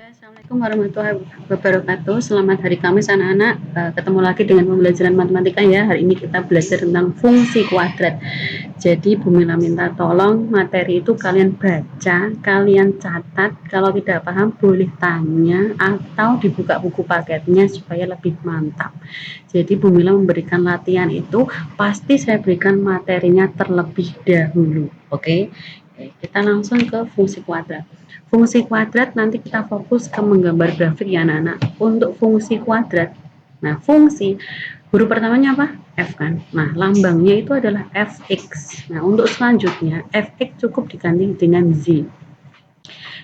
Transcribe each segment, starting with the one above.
Assalamualaikum warahmatullahi wabarakatuh. Selamat hari Kamis anak-anak. Ketemu lagi dengan pembelajaran matematika ya. Hari ini kita belajar tentang fungsi kuadrat. Jadi Bu Mila minta tolong materi itu kalian baca, kalian catat. Kalau tidak paham boleh tanya atau dibuka buku paketnya supaya lebih mantap. Jadi Bu Mila memberikan latihan itu pasti saya berikan materinya terlebih dahulu. Oke? Kita langsung ke fungsi kuadrat. Fungsi kuadrat nanti kita fokus ke menggambar grafik ya anak-anak. Untuk fungsi kuadrat, nah fungsi huruf pertamanya apa? F kan. Nah lambangnya itu adalah fx. Nah untuk selanjutnya fx cukup diganti dengan z.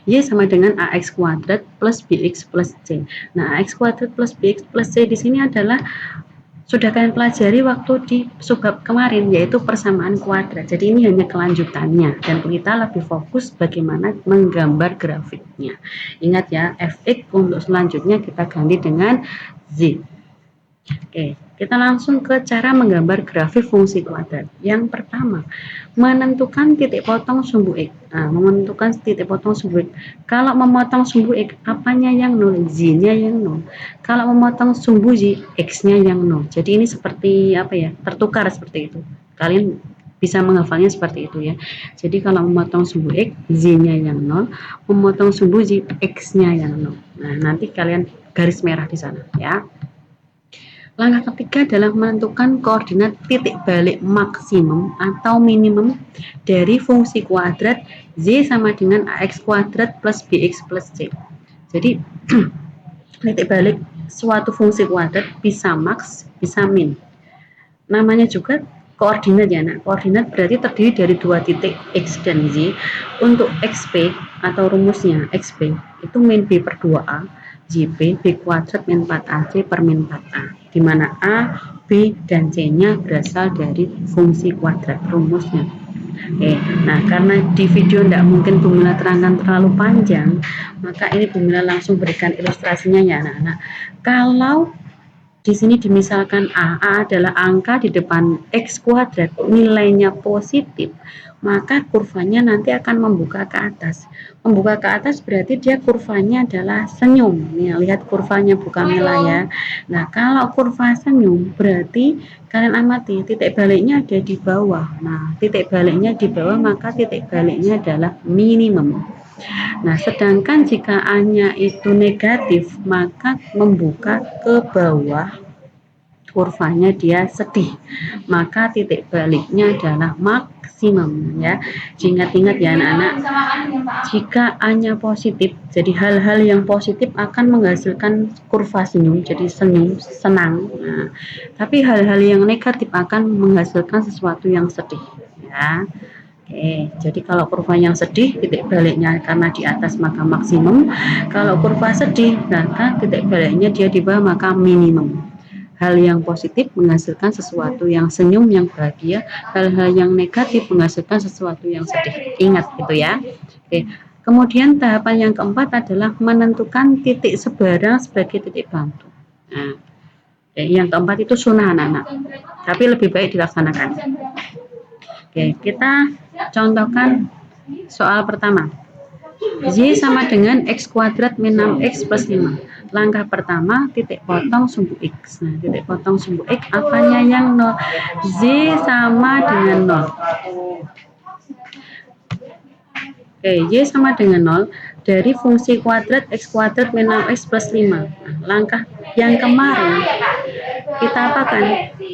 Y sama dengan ax kuadrat plus bx plus c. Nah ax kuadrat plus bx plus c di sini adalah sudah kalian pelajari waktu di subbab kemarin, yaitu persamaan kuadrat. Jadi ini hanya kelanjutannya dan kita lebih fokus bagaimana menggambar grafiknya. Ingat ya, fx untuk selanjutnya kita ganti dengan z. Oke, kita langsung ke cara menggambar grafik fungsi kuadrat. Yang pertama, menentukan titik potong sumbu X. Nah, menentukan titik potong sumbu X. Kalau memotong sumbu X, apanya yang 0? Z-nya yang 0. Kalau memotong sumbu Z, X-nya yang 0. Jadi ini seperti apa ya? Tertukar seperti itu. Kalian bisa menghafalnya seperti itu ya. Jadi kalau memotong sumbu X, Z-nya yang 0. Memotong sumbu Z, X-nya yang 0. Nah, nanti kalian garis merah di sana ya. Langkah ketiga adalah menentukan koordinat titik balik maksimum atau minimum dari fungsi kuadrat Z sama dengan AX kuadrat plus BX plus C. Jadi titik balik suatu fungsi kuadrat bisa max, bisa min. Namanya juga koordinat ya nak. Koordinat berarti terdiri dari dua titik X dan Z. Untuk XP atau rumusnya XP itu min B per 2A, JP B kuadrat min 4A, C per min 4A. Di mana A, B, dan C-nya berasal dari fungsi kuadrat rumusnya. Nah karena di video tidak mungkin Bu Mila terangkan terlalu panjang, maka ini Bu Mila langsung berikan ilustrasinya ya anak-anak. Kalau di sini dimisalkan A adalah angka di depan X kuadrat, nilainya positif, maka kurvanya nanti akan membuka ke atas. Membuka ke atas berarti dia kurvanya adalah senyum. Nih, lihat kurvanya Bu Kamila ya. Nah, kalau kurva senyum berarti kalian amati titik baliknya ada di bawah. Nah, titik baliknya di bawah maka titik baliknya adalah minimum. Nah, sedangkan jika A-nya itu negatif, maka membuka ke bawah, kurvanya dia sedih, maka titik baliknya adalah maksimum ya. Ingat-ingat ya anak-anak, jika A-nya positif, jadi hal-hal yang positif akan menghasilkan kurva senyum, jadi senyum, senang. Nah, tapi hal-hal yang negatif akan menghasilkan sesuatu yang sedih ya. Oke, jadi kalau kurva yang sedih, titik baliknya karena di atas maka maksimum. Kalau kurva sedih, maka titik baliknya dia di bawah maka minimum. Hal yang positif menghasilkan sesuatu yang senyum, yang bahagia. Hal-hal yang negatif menghasilkan sesuatu yang sedih. Ingat gitu ya. Oke. Kemudian tahapan yang keempat adalah menentukan titik sebarang sebagai titik bantu. Nah, yang keempat itu sunnah anak-anak, tapi lebih baik dilaksanakan. Oke, kita contohkan soal pertama. Z sama dengan X kuadrat min 6X plus 5. Langkah pertama, titik potong sumbu X. Nah, titik potong sumbu X, apanya yang 0? Z sama dengan 0. Oke, Y sama dengan 0 dari fungsi kuadrat X kuadrat min 6X plus 5. Nah, langkah yang kemarin kita apakan?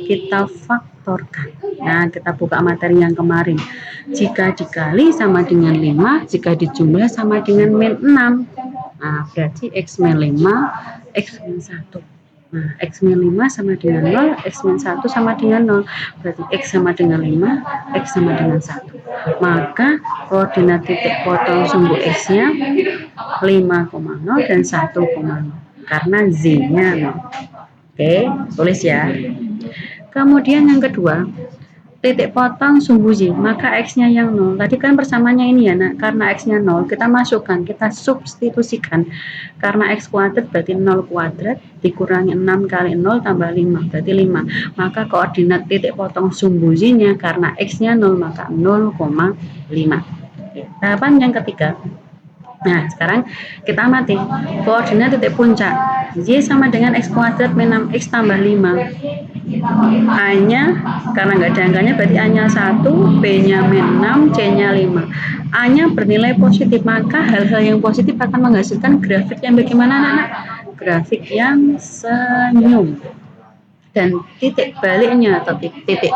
Kita faktorkan. Nah, kita buka materi yang kemarin. Jika dikali sama dengan 5, jika dijumlah sama dengan min 6. Nah, berarti X min 5, X min 1. Nah, X min 5 sama dengan 0, X min 1 sama dengan 0. Berarti X sama dengan 5, X sama dengan 1. Maka koordinat titik potong sumbu X-nya 5,0 dan 1,0. Karena Z-nya 0. Oke, tulis ya. Kemudian yang kedua, titik potong sumbu Z, maka X-nya yang 0. Tadi kan persamanya ini ya, nak. Karena X-nya 0, kita masukkan, kita substitusikan. Karena X kuadrat berarti 0 kuadrat, dikurangi 6 kali 0 tambah 5, berarti 5. Maka koordinat titik potong sumbu Z-nya, karena X-nya 0, maka 0,5. Tahapan yang ketiga, Nah, sekarang kita amati koordinat titik puncak. Y sama dengan X kuadrat min 6X tambah 5. A-nya, karena nggak ada angkanya, berarti A-nya 1, B-nya min 6, C-nya 5. A-nya bernilai positif, maka hal-hal yang positif akan menghasilkan grafik yang bagaimana, anak-anak? Grafik yang senyum. Dan titik baliknya atau titik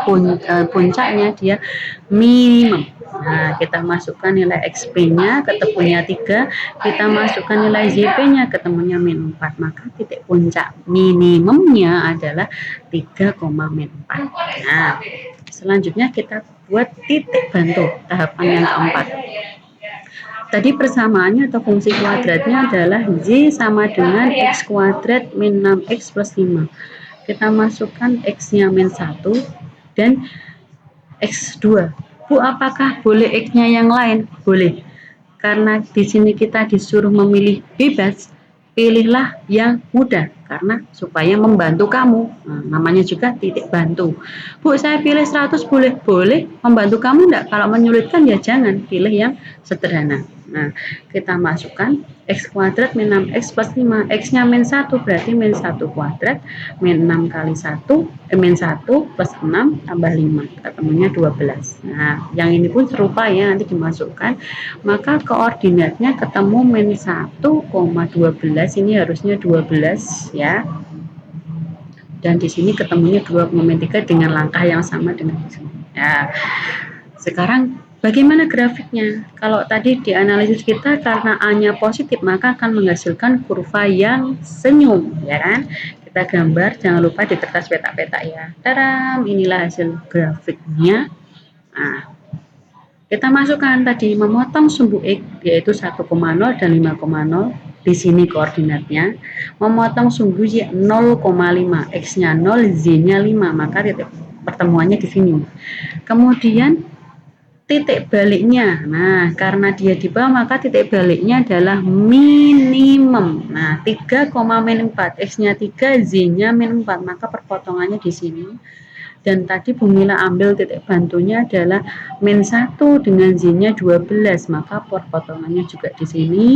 puncaknya dia minimum. Nah, kita masukkan nilai XP-nya, ketemunya 3, kita masukkan nilai ZP-nya, ketemunya min 4, maka titik puncak minimumnya adalah 3, min 4. Nah, selanjutnya kita buat titik bantu, tahapan yang keempat. Tadi persamaannya atau fungsi kuadratnya adalah Y sama dengan X kuadrat min 6X plus 5. Kita masukkan X-nya min 1 dan X2. Bu, apakah boleh X-nya yang lain? Boleh. Karena di sini kita disuruh memilih bebas, pilihlah yang mudah karena supaya membantu kamu. Nah, namanya juga titik bantu. Bu, saya pilih 100 boleh? Boleh. Membantu kamu enggak? Kalau menyulitkan ya jangan, pilih yang sederhana. Nah, kita masukkan X kuadrat min 6X plus 5. X-nya min 1 berarti min 1 kuadrat min 6 kali 1 min 1 plus 6 tambah 5, ketemunya 12. Nah, yang ini pun serupa ya, nanti dimasukkan, maka koordinatnya ketemu min 1,12, ini harusnya 12 ya, dan di sini ketemunya 2,3 dengan langkah yang sama dengan di sini. Ya, sekarang bagaimana grafiknya? Kalau tadi di analisis kita karena A-nya positif maka akan menghasilkan kurva yang senyum, ya kan? Kita gambar, jangan lupa di kertas peta-peta ya. Taram, inilah hasil grafiknya. Nah, kita masukkan tadi memotong sumbu X yaitu 1,0 dan 5,0. Di sini koordinatnya. Memotong sumbu Y 0,5, X-nya 0, Z-nya 5, maka titik pertemuannya di sini. Kemudian titik baliknya, nah karena dia di bawah maka titik baliknya adalah minimum. Nah 3, min 4, X-nya 3, Z-nya min 4, maka perpotongannya di sini. Dan tadi Bu Mila ambil titik bantunya adalah min 1 dengan Z-nya 12, maka perpotongannya juga di sini.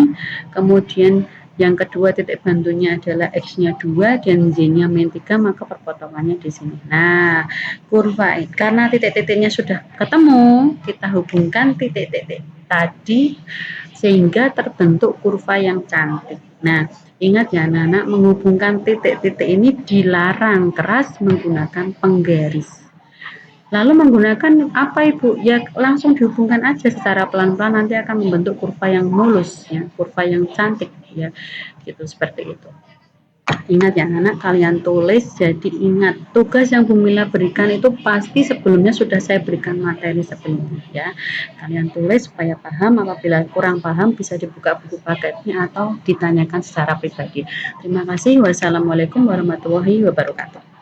Kemudian yang kedua titik bantunya adalah X-nya 2 dan Z-nya min 3, maka perpotongannya di sini. Nah, kurva karena titik-titiknya sudah ketemu, kita hubungkan titik-titik tadi sehingga terbentuk kurva yang cantik. Nah, ingat ya anak-anak, menghubungkan titik-titik ini dilarang, keras menggunakan penggaris. Lalu menggunakan apa Ibu? Ya langsung dihubungkan aja secara pelan-pelan, nanti akan membentuk kurva yang mulus ya, kurva yang cantik ya. Gitu, seperti itu. Ingat ya anak, kalian tulis, jadi ingat tugas yang Bu Mila berikan itu pasti sebelumnya sudah saya berikan materi sebelumnya ya. Kalian tulis supaya paham, apabila kurang paham bisa dibuka buku paketnya atau ditanyakan secara pribadi. Terima kasih. Wassalamualaikum warahmatullahi wabarakatuh.